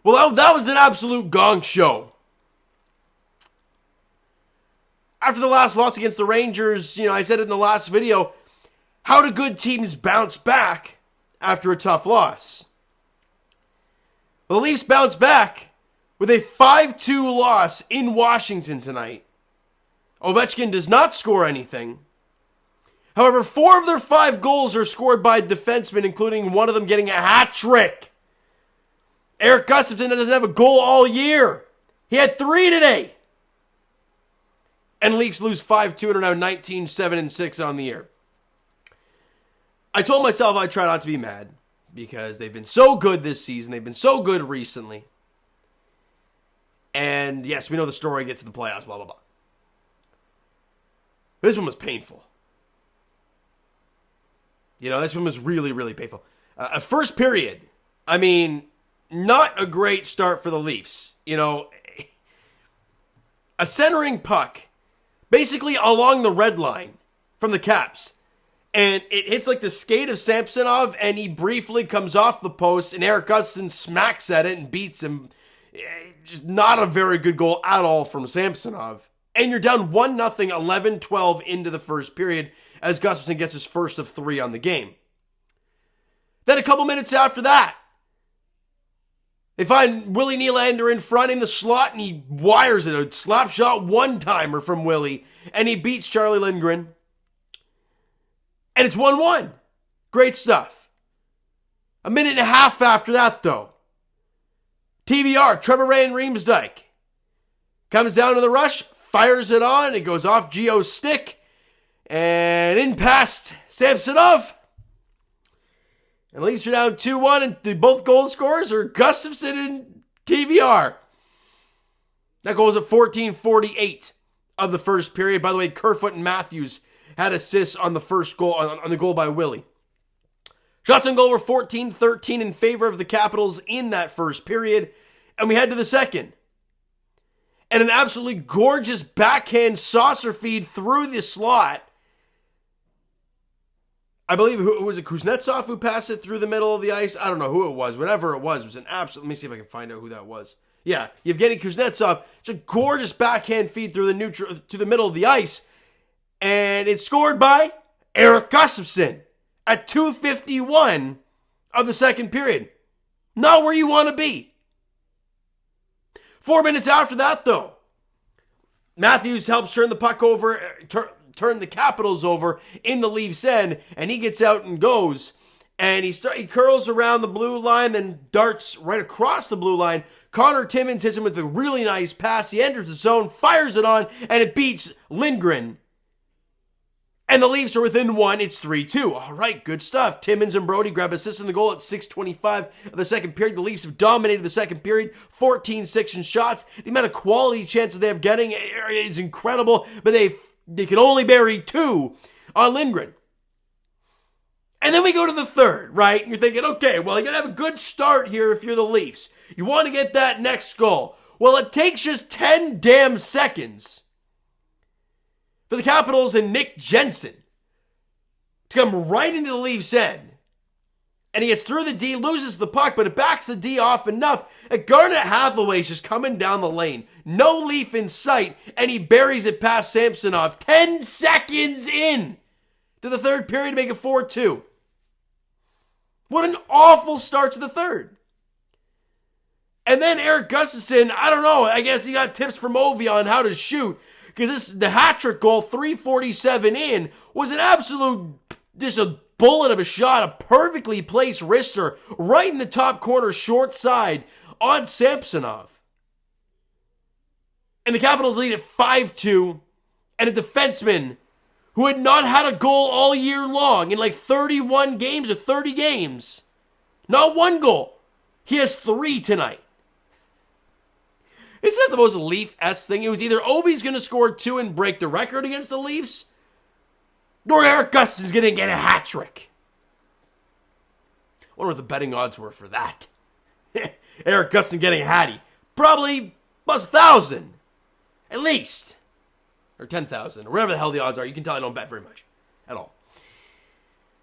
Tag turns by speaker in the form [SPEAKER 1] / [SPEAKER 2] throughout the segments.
[SPEAKER 1] Well, that was an absolute gong show. After the last loss against the Rangers, I said it in the last video, how do good teams bounce back after a tough loss? Well, the Leafs bounced back with a 5-2 loss in Washington tonight. Ovechkin does not score anything. However, 4 of their 5 goals are scored by defensemen, including one of them getting a hat trick. Erik Gustafsson doesn't have a goal all year. He had 3 today. And Leafs lose 5-2 and are now 19-7-6 on the year. I told myself I'd try not to be mad because they've been so good this season. They've been so good recently. And yes, we know the story, get to the playoffs, blah, blah, blah. This one was painful. This one was really, really painful. First period, not a great start for the Leafs. A centering puck, basically along the red line from the Caps. And it hits like the skate of Samsonov, and he briefly comes off the post, and Erik Gustafsson smacks at it and beats him. Just not a very good goal at all from Samsonov. And you're down 1-0, 11-12 into the first period, as Gustafsson gets his first of 3 on the game. Then a couple minutes after that, they find Willie Nylander in front in the slot, and he wires it, a slap shot one-timer from Willie, and he beats Charlie Lindgren. And it's 1-1. Great stuff. A minute and a half after that, though, TVR, Trevor Van Riemsdyk, comes down to the rush, fires it on, it goes off Gio's stick, and in past Samsonov. And Leafs are down 2-1, and both goal scorers are Gustafsson and TVR. That goes at 14:48 of the first period. By the way, Kerfoot and Matthews had assists on the first goal, on the goal by Willie. Shots on goal were 14-13 in favor of the Capitals in that first period. And we head to the second. And an absolutely gorgeous backhand saucer feed through the slot. I believe, who was it, Kuznetsov who passed it through the middle of the ice? I don't know who it was. Whatever it was an absolute... Let me see if I can find out who that was. Yeah, Yevgeny Kuznetsov. It's a gorgeous backhand feed through to the middle of the ice. And it's scored by Erik Gustafsson at 2:51 of the second period. Not where you want to be. 4 minutes after that, though, Matthews helps turn the puck over, turn the Capitals over in the Leafs end, and he gets out and goes. And he curls around the blue line, then darts right across the blue line. Connor Timmins hits him with a really nice pass. He enters the zone, fires it on, and it beats Lindgren. And the Leafs are within 1. It's 3-2. All right, good stuff. Timmins and Brody grab assists in the goal at 6:25 of the second period. The Leafs have dominated the second period. 14-6 in shots. The amount of quality chances they have getting is incredible, but they can only bury 2 on Lindgren. And then we go to the third, right? And you're thinking, okay, well, you got to have a good start here if you're the Leafs. You want to get that next goal. Well, it takes just 10 damn seconds for the Capitals and Nick Jensen to come right into the Leafs' end. And he gets through the D, loses the puck, but it backs the D off enough that Garnet Hathaway's just coming down the lane. No Leaf in sight, and he buries it past Samsonov. 10 seconds in to the third period to make it 4-2. What an awful start to the third. And then Erik Gustafsson, I don't know, I guess he got tips from Ovi on how to shoot. Because the hat-trick goal, 3:47 in, was an absolute, just a bullet of a shot, a perfectly placed wrister right in the top corner, short side, on Samsonov. And the Capitals lead at 5-2, and a defenseman who had not had a goal all year long in like 31 games or 30 games. Not one goal. He has 3 tonight. Isn't that the most Leaf-esque thing? It was either Ovi's going to score 2 and break the record against the Leafs, or Erik Gustafsson's going to get a hat trick. I wonder what the betting odds were for that. Erik Gustafsson getting a hattie. Probably plus 1,000. At least. Or 10,000. Or whatever the hell the odds are. You can tell I don't bet very much. At all.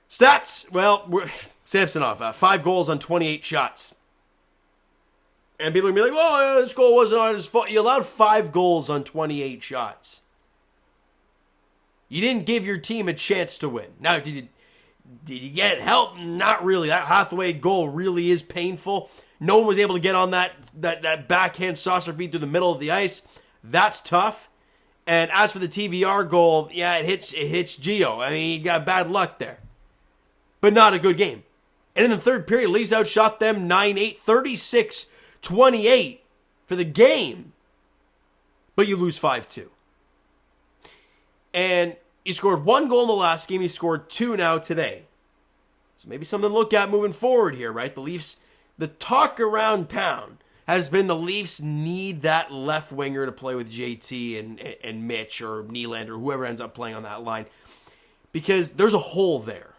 [SPEAKER 1] Stats. Well, Samsonov. 5 goals on 28 shots. And people are going to be like, well, this goal wasn't on his fault. You allowed 5 goals on 28 shots. You didn't give your team a chance to win. Now, did you get help? Not really. That Hathaway goal really is painful. No one was able to get on that backhand saucer feed through the middle of the ice. That's tough. And as for the TVR goal, yeah, it hits Gio. I mean, he got bad luck there. But not a good game. And in the third period, Leafs outshot them 9-8, 36-28 for the game. But you lose 5-2. And you scored 1 goal in the last game. You scored 2 now today. So maybe something to look at moving forward here, right? The Leafs, the talk around town has been the Leafs need that left winger to play with JT and Mitch or Nylander or whoever ends up playing on that line. Because there's a hole there.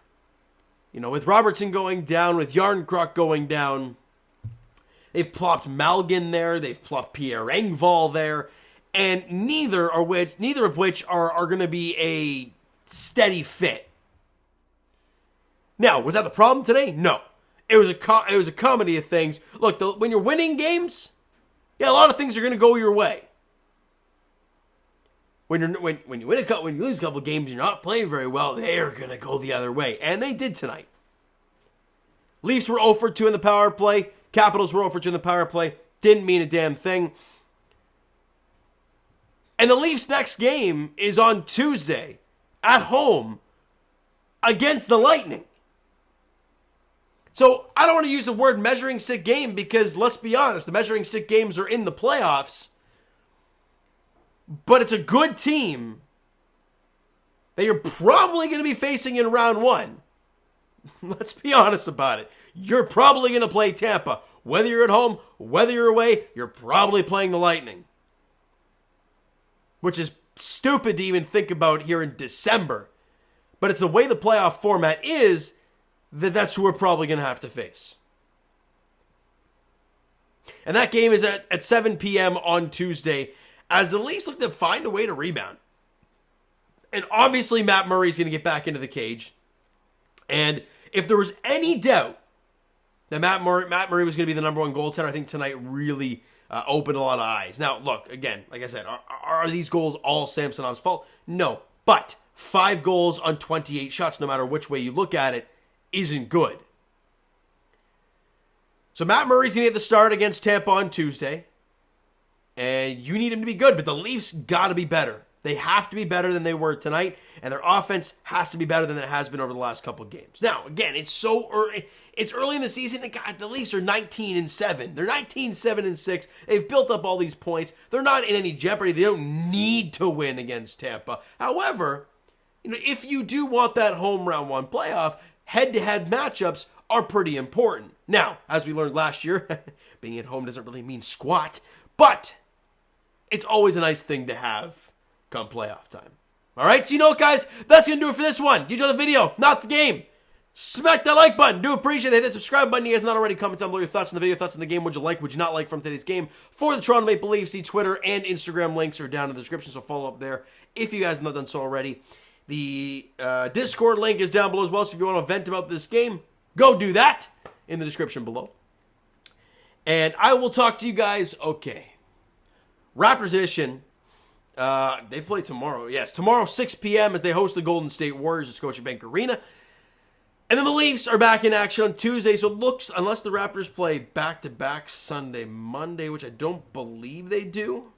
[SPEAKER 1] You know, with Robertson going down, with Järnkrok going down, they've plopped Malgin there, they've plopped Pierre Engvall there, and neither of which are going to be a steady fit. Now, was that the problem today? No. It was a comedy of things. Look, when you're winning games, yeah, a lot of things are going to go your way. When you lose a couple games, you're not playing very well. They're going to go the other way, and they did tonight. Leafs were 0 for 2 in the power play. Capitals were 0 for 2 in the power play. Didn't mean a damn thing. And the Leafs' next game is on Tuesday at home against the Lightning. So I don't want to use the word measuring stick game because, let's be honest, the measuring stick games are in the playoffs. But it's a good team that you're probably going to be facing in round 1. Let's be honest about it. You're probably going to play Tampa. Whether you're at home, whether you're away, you're probably playing the Lightning. Which is stupid to even think about here in December. But it's the way the playoff format is that's who we're probably going to have to face. And that game is at 7 p.m. on Tuesday as the Leafs look to find a way to rebound. And obviously Matt Murray's going to get back into the cage. And if there was any doubt that Matt Murray was going to be the number 1 goaltender, I think tonight really opened a lot of eyes. Now, look, again, like I said, are these goals all Samsonov's fault? No. But 5 goals on 28 shots, no matter which way you look at it, isn't good. So Matt Murray's going to get the start against Tampa on Tuesday. And you need him to be good, but the Leafs got to be better. They have to be better than they were tonight, and their offense has to be better than it has been over the last couple of games. Now, again, it's so early. It's early in the season, and God, the Leafs are 19-7. They're 19-7-6. They've built up all these points. They're not in any jeopardy. They don't need to win against Tampa. However, if you do want that home round 1 playoff, head-to-head matchups are pretty important. Now, as we learned last year, being at home doesn't really mean squat, but it's always a nice thing to have come playoff time. All right, so you know what, guys? That's going to do it for this one. Did you enjoy the video? Not the game. Smack that like button. Do appreciate it. Hit that subscribe button. You guys not already, comment down below your thoughts on the video, thoughts on the game. Would you like, would you not like from today's game? For the Toronto Maple Leafs, see Twitter and Instagram links are down in the description, so follow up there if you guys have not done so already. The Discord link is down below as well, so if you want to vent about this game, go do that in the description below. And I will talk to you guys, Raptors edition. They play tomorrow. Yes, tomorrow 6 p.m. as they host the Golden State Warriors at Scotiabank Arena. And then the Leafs are back in action on Tuesday. So it looks, unless the Raptors play back-to-back Sunday, Monday, which I don't believe they do.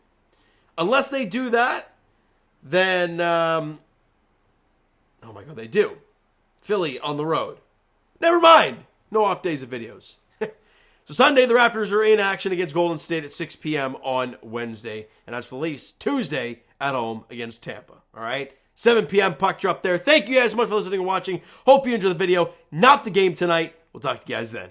[SPEAKER 1] Unless they do that, then, oh my God, they do. Philly on the road. Never mind. No off days of videos. So Sunday, the Raptors are in action against Golden State at 6 p.m. on Wednesday. And as for the Leafs, Tuesday at home against Tampa. All right? 7 p.m. puck drop there. Thank you guys so much for listening and watching. Hope you enjoyed the video. Not the game tonight. We'll talk to you guys then.